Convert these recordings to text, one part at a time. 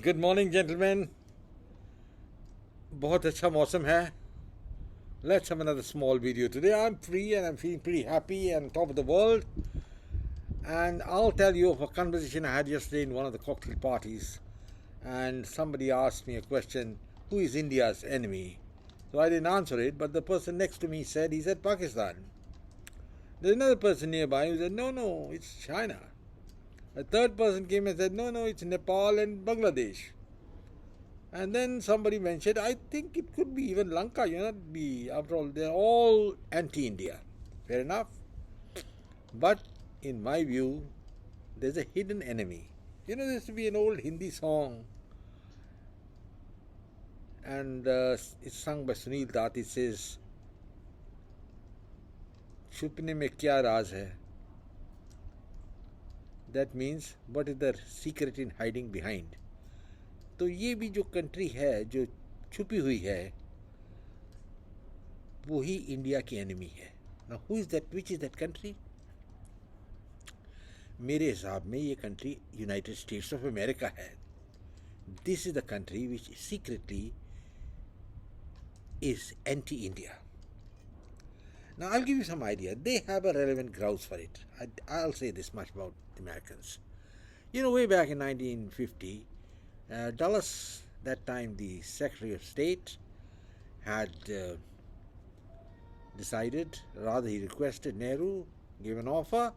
Good morning, gentlemen. बहुत अच्छा मौसम है. Let's have another small video today. I'm free and I'm feeling pretty happy and top of the world. And I'll tell you of a conversation I had yesterday in one of the cocktail parties. And somebody asked me a question, who is India's enemy? So I didn't answer it, but the person next to me he said Pakistan. There's another person nearby who said, no, it's China. A third person came and said, no, it's Nepal and Bangladesh. And then somebody mentioned, I think it could be even Lanka, after all, they're all anti-India. Fair enough. But in my view, there's a hidden enemy. There used to be an old Hindi song, and it's sung by Sunil Dutt. It says, "Chupne mein kya raaz hai?" That means, what is the secret in hiding behind? तो ये भी जो country है जो छुपी हुई है वो ही इंडिया की एनिमी है. Now who is that, which is that country? मेरे हिसाब में ये country United States of America है. This is the country which secretly is anti-India. Now I'll give you some idea. They have a relevant grounds for it. I'll say this much about the Americans. Way back in 1950, Dulles, that time the Secretary of State, had decided, rather he requested Nehru, gave an offer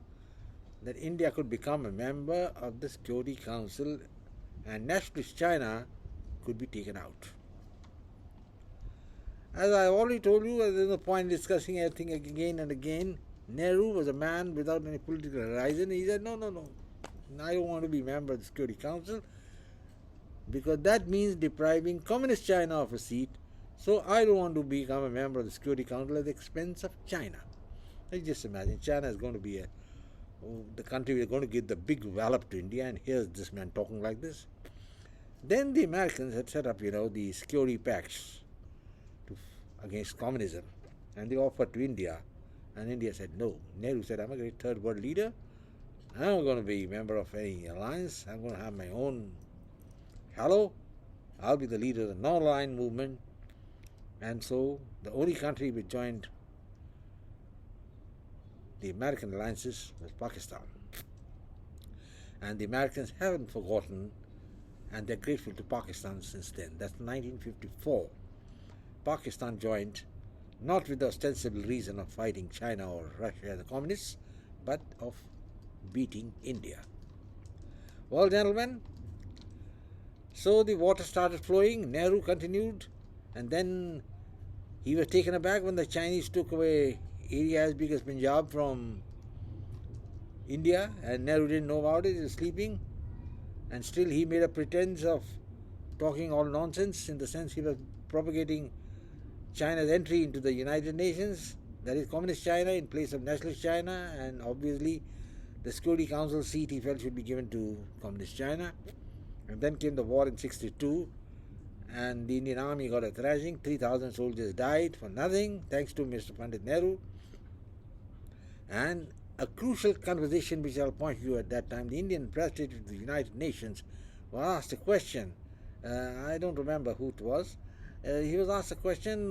that India could become a member of the Security Council and nationalist China could be taken out. As I already told you, there's no point in discussing everything again and again. Nehru was a man without any political horizon. He said, no, I don't want to be a member of the Security Council because that means depriving Communist China of a seat. So I don't want to become a member of the Security Council at the expense of China. Let's just imagine China is going to be the country we're going to give the big wallop to India, and here's this man talking like this. Then the Americans had set up, the security pacts against communism, and they offered to India, and India said no. Nehru said, I'm a great third world leader. I'm not going to be a member of any alliance. I'm going to have my own hello. I'll be the leader of the non-aligned movement. And so the only country which joined the American alliances was Pakistan. And the Americans haven't forgotten, and they're grateful to Pakistan since then. That's 1954. Pakistan joined, not with the ostensible reason of fighting China or Russia and the communists, but of beating India. Well, gentlemen, so the water started flowing. Nehru continued, and then he was taken aback when the Chinese took away area as big as Punjab from India, and Nehru didn't know about it. He was sleeping, and still he made a pretense of talking all nonsense, in the sense he was propagating China's entry into the United Nations, that is Communist China in place of Nationalist China, and obviously the Security Council seat he felt should be given to Communist China. And then came the war in 1962, and the Indian Army got a thrashing. 3,000 soldiers died for nothing, thanks to Mr. Pandit Nehru. And a crucial conversation which I'll point you at that time, the Indian President of the United Nations was asked a question. I don't remember who it was. He was asked a question,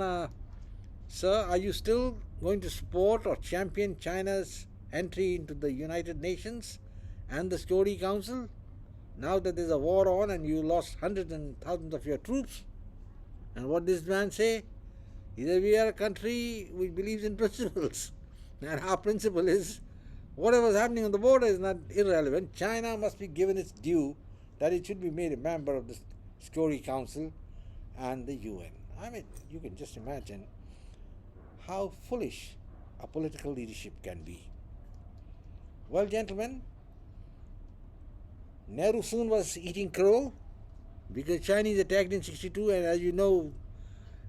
sir, are you still going to support or champion China's entry into the United Nations and the Security Council now that there's a war on and you lost hundreds and thousands of your troops? And what did this man say? He said, we are a country which believes in principles, and our principle is whatever's happening on the border is not irrelevant. China must be given its due, that it should be made a member of the Security Council and the UN. I mean, you can just imagine how foolish a political leadership can be. Well, gentlemen, Nehru soon was eating crow because Chinese attacked in 1962, and as you know,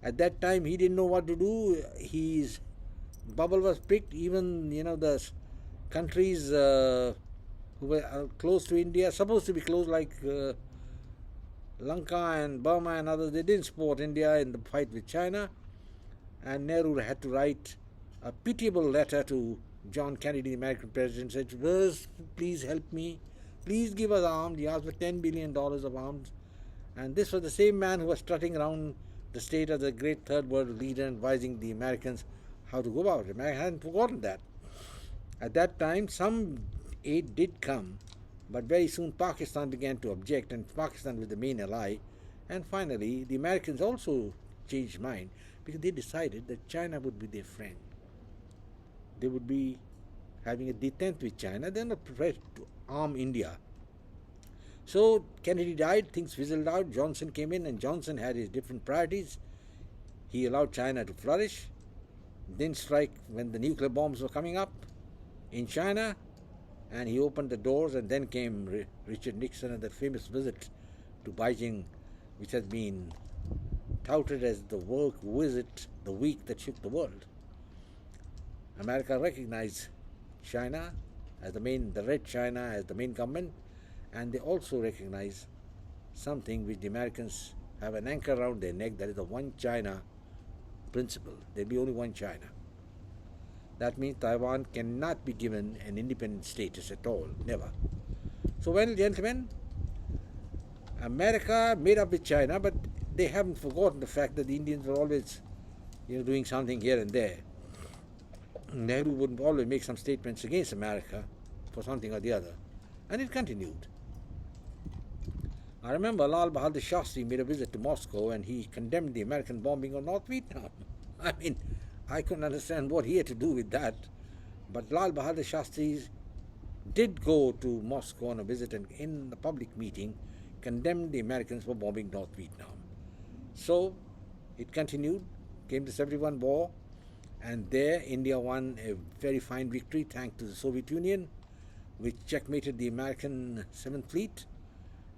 at that time he didn't know what to do. His bubble was picked. Even the countries who were close to India, supposed to be close, like Lanka and Burma and others, they didn't support India in the fight with China, and Nehru had to write a pitiable letter to John Kennedy, the American president, said, please help me, please give us arms. He asked for $10 billion of arms, And this was the same man who was strutting around the state as a great third world leader and advising the Americans how to go about it. America hadn't forgotten that. At that time, some aid did come, but very soon Pakistan began to object, and Pakistan was the main ally. And finally, the Americans also changed mind because they decided that China would be their friend. They would be having a detente with China. They're not prepared to arm India. So Kennedy died, things fizzled out, Johnson came in, and Johnson had his different priorities. He allowed China to flourish, didn't strike when the nuclear bombs were coming up in China, and he opened the doors, and then came Richard Nixon and that famous visit to Beijing, which has been touted as the work visit, the week that shook the world. America recognized China as the Red China as the main government, and they also recognize something which the Americans have an anchor around their neck, that is the one China principle. There'll be only one China. That means Taiwan cannot be given an independent status at all, never. So, well, gentlemen, America made up with China, but they haven't forgotten the fact that the Indians were always, doing something here and there. Nehru would always make some statements against America for something or the other, and it continued. I remember Lal Bahadur Shastri made a visit to Moscow, and he condemned the American bombing of North Vietnam. I mean, I couldn't understand what he had to do with that, but Lal Bahadur Shastri did go to Moscow on a visit, and in the public meeting condemned the Americans for bombing North Vietnam. So it continued, came the 71 war, and there India won a very fine victory thanks to the Soviet Union, which checkmated the American 7th Fleet,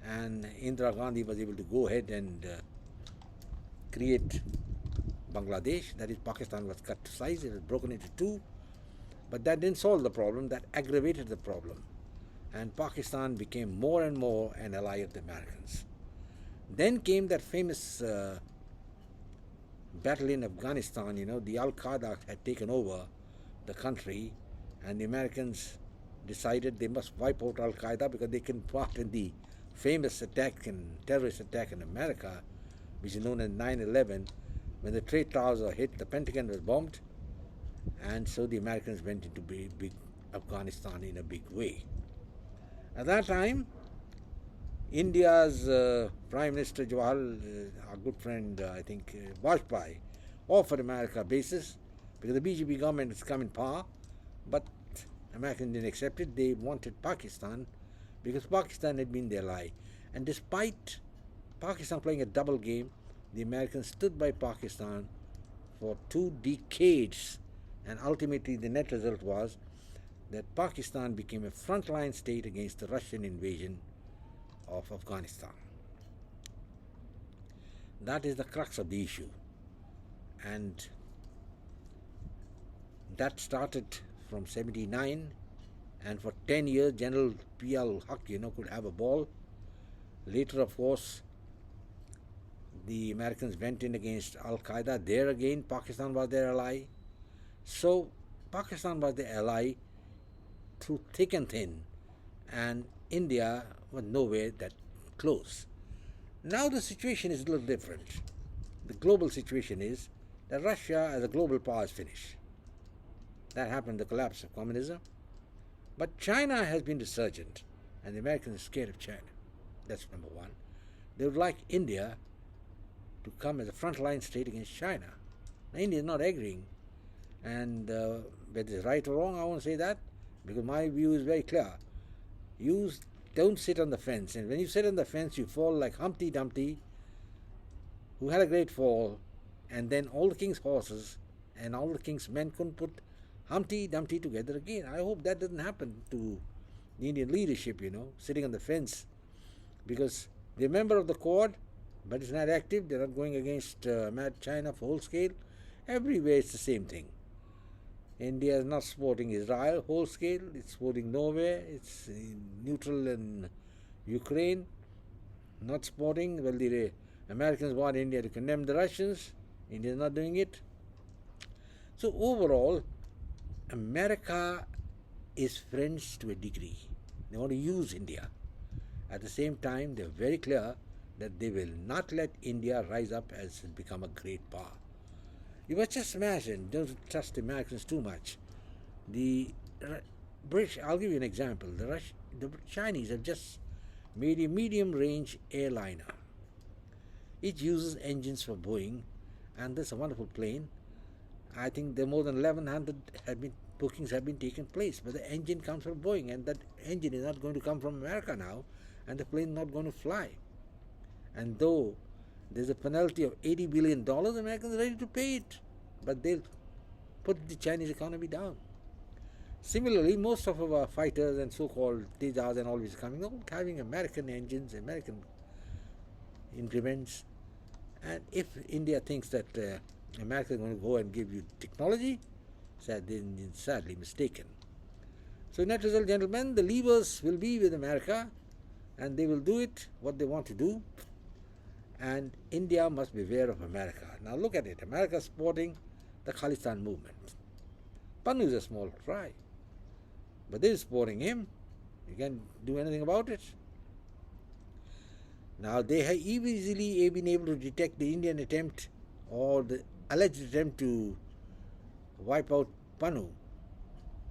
and Indira Gandhi was able to go ahead and create Bangladesh. That is, Pakistan was cut to size, it was broken into two, but that didn't solve the problem, that aggravated the problem, and Pakistan became more and more an ally of the Americans. Then came that famous battle in Afghanistan. The Al-Qaeda had taken over the country, and the Americans decided they must wipe out Al-Qaeda because they can part in the famous terrorist attack in America, which is known as 9/11, when the Trade Towers were hit, the Pentagon was bombed, and so the Americans went into big Afghanistan in a big way. At that time, India's Prime Minister Jawaharlal, our good friend, Vajpayee, offered America bases because the BJP government has come in power, but Americans didn't accept it. They wanted Pakistan because Pakistan had been their ally. And despite Pakistan playing a double game, the Americans stood by Pakistan for 2 decades, and ultimately the net result was that Pakistan became a frontline state against the Russian invasion of Afghanistan. That is the crux of the issue, and that started from 79, and for 10 years General P.L. Haq could have a ball. Later, of course, the Americans went in against Al-Qaeda. There again, Pakistan was their ally. So Pakistan was the ally through thick and thin, and India was nowhere that close. Now the situation is a little different. The global situation is that Russia as a global power is finished. That happened, the collapse of communism. But China has been resurgent, and the Americans are scared of China. That's number one. They would like India to come as a frontline state against China. Now, India is not agreeing, and whether it's right or wrong, I won't say that, because my view is very clear. You don't sit on the fence, and when you sit on the fence, you fall like Humpty Dumpty, who had a great fall, and then all the king's horses and all the king's men couldn't put Humpty Dumpty together again. I hope that doesn't happen to the Indian leadership, sitting on the fence, because they're a member of the Quad, but it's not active. They're not going against mad China for whole scale. Everywhere it's the same thing. India is not supporting Israel whole scale. It's supporting Norway. It's neutral in Ukraine. Not supporting. Well, the Americans want India to condemn the Russians. India is not doing it. So overall, America is friends to a degree. They want to use India. At the same time, they're very clear that they will not let India rise up as and become a great power. You must just imagine, don't trust the Americans too much. The British, I'll give you an example. The Chinese have just made a medium-range airliner. It uses engines from Boeing, and this is a wonderful plane. I think there are more than 1,100 bookings have been taken place, but the engine comes from Boeing, and that engine is not going to come from America now, and the plane is not going to fly. And though there's a penalty of $80 billion, Americans are ready to pay it, but they'll put the Chinese economy down. Similarly, most of our fighters and so-called Tejas and all which is coming, all having American engines, American increments. And if India thinks that America is going to go and give you technology, sadly mistaken. So net result, gentlemen, the levers will be with America, and they will do it what they want to do, and India must beware of America. Now look at it. America is supporting the Khalistan movement. Pannu is a small fry, but they're supporting him. You can't do anything about it. Now they have easily been able to detect the Indian attempt or the alleged attempt to wipe out Pannu,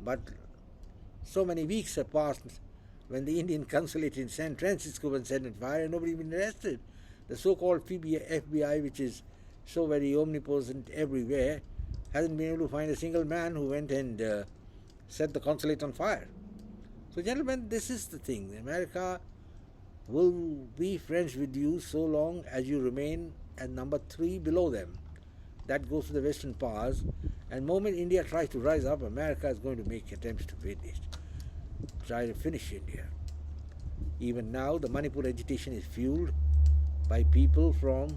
but so many weeks have passed when the Indian consulate in San Francisco was set on fire and nobody been arrested. The so-called FBI, which is so very omnipresent everywhere, hasn't been able to find a single man who went and set the consulate on fire. So gentlemen, this is the thing. America will be friends with you so long as you remain at number 3 below them. That goes to the Western powers, and the moment India tries to rise up, America is going to make attempts to try to finish India. Even now, the Manipur agitation is fueled by people from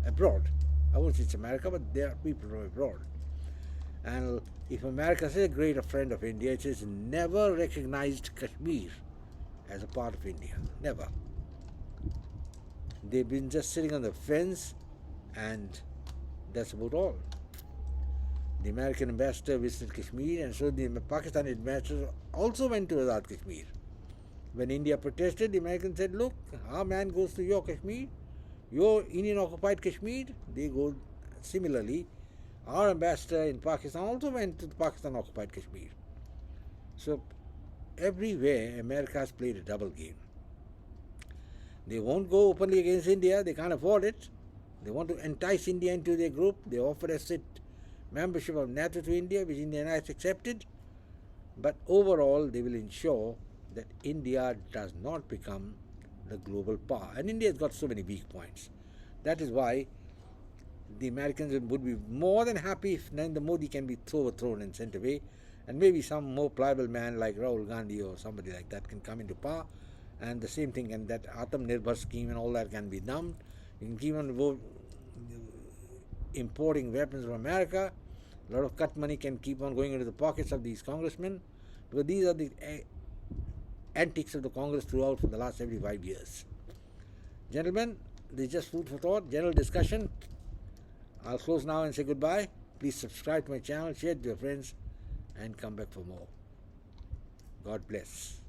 abroad. I won't say it's America, but there are people from abroad. And if America is a great friend of India, it has never recognized Kashmir as a part of India. Never. They've been just sitting on the fence, and that's about all. The American ambassador visited Kashmir, and so the Pakistani ambassador also went to Azad Kashmir. When India protested, the Americans said, look, our man goes to your Kashmir, your Indian-occupied Kashmir. They go similarly. Our ambassador in Pakistan also went to the Pakistan-occupied Kashmir. So everywhere, America has played a double game. They won't go openly against India. They can't afford it. They want to entice India into their group. They offer us membership of NATO to India, which India has accepted. But overall, they will ensure that India does not become the global power. And India has got so many weak points. That is why the Americans would be more than happy if Narendra Modi can be overthrown and sent away, and maybe some more pliable man like Rahul Gandhi or somebody like that can come into power, and the same thing, and that Atmanirbhar scheme and all that can be dumped. You can keep on importing weapons from America. A lot of cut money can keep on going into the pockets of these congressmen, because these are the antics of the Congress throughout for the last 75 years. Gentlemen, this is just food for thought, general discussion. I'll close now and say goodbye. Please subscribe to my channel, share it with your friends, and come back for more. God bless.